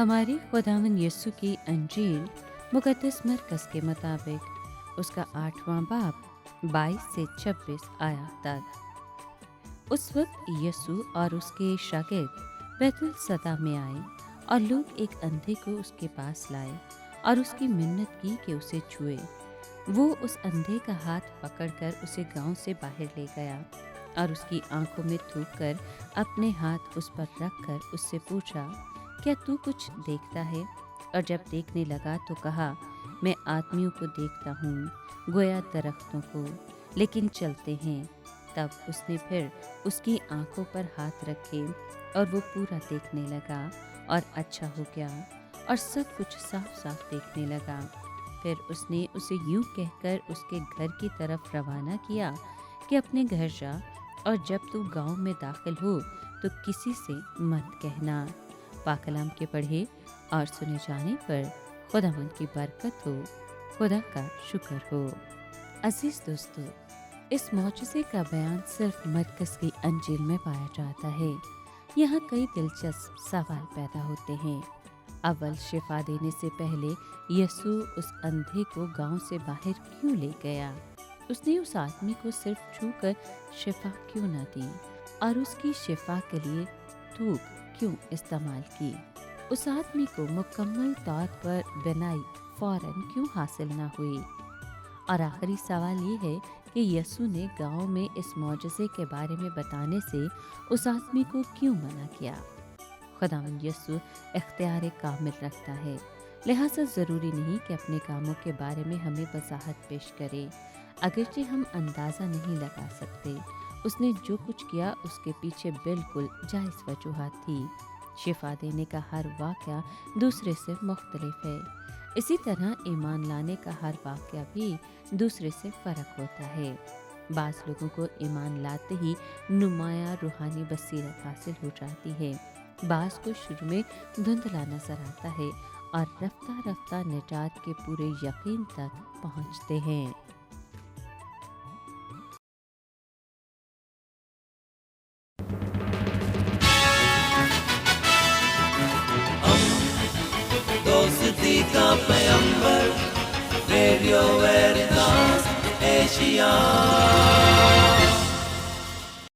हमारे खुदावंद यीशु की अंजील मुकद्दस मरकज़ के मुताबिक उसका 8वां बाब 22 से 26 आयत तक। उस वक्त यीशु और उसके शागिर्द बैतुल सदा में आए और लोग एक अंधे को उसके पास लाए और उसकी मिन्नत की कि उसे छुए। वो उस अंधे का हाथ पकड़कर उसे गांव से बाहर ले गया और उसकी आंखों में थूक कर अपने हाथ उस पर रखकर उससे पूछा, क्या तू कुछ देखता है? और जब देखने लगा तो कहा, मैं आदमियों को देखता हूँ, गोया दरख्तों को, लेकिन चलते हैं। तब उसने फिर उसकी आंखों पर हाथ रखे और वो पूरा देखने लगा और अच्छा हो गया और सब कुछ साफ साफ देखने लगा। फिर उसने उसे यूं कहकर उसके घर की तरफ रवाना किया कि अपने घर जा और जब तू गांव में दाखिल हो तो किसी से मत कहना। पाकलाम के पढ़े और सुने जाने पर खुदावंद की बरकत हो, खुदा का शुक्र हो। अजीज दोस्तों, इस मौजज़े का बयान सिर्फ मरकज़ की अंजील में पाया जाता है। यहाँ कई दिलचस्प सवाल पैदा होते हैं। अव्वल शिफा देने से पहले यीशु उस अंधे को गांव से बाहर क्यों ले गया? उसने उस आदमी को सिर्फ छूकर शिफा क्यों न दी और उसकी शिफा के लिए थूक क्यों इस्तेमाल की? उस आदमी को मुकम्मल तौर पर बीनाई फौरन क्यों हासिल न हुई? और आखिरी सवाल ये है कि यीशु ने गांव में इस मौजज़े के बारे में बताने से उस आदमी को क्यों मना किया? खुदावंद यीशु इख्तियार कामिल रखता है, लिहाजा ज़रूरी नहीं कि अपने कामों के बारे में हमें वजाहत पेश करे। अगरचे हम अंदाज़ा नहीं लगा सकते, उसने जो कुछ किया उसके पीछे बिल्कुल जायज़ वजूहात थी। शिफा देने का हर वाक़या दूसरे से मुख्तलिफ है। इसी तरह ईमान लाने का हर वाक़या भी दूसरे से फ़र्क होता है। बाज़ लोगों को ईमान लाते ही नुमाया रूहानी बसीरत हासिल हो जाती है, बाज़ को शुरू में धुंधला नज़र आता है और रफ्ता रफ्ता निजात के पूरे यकीन तक पहुँचते हैं। दोस्ती का पैगंबर, रेडियो वेरितास एशिया।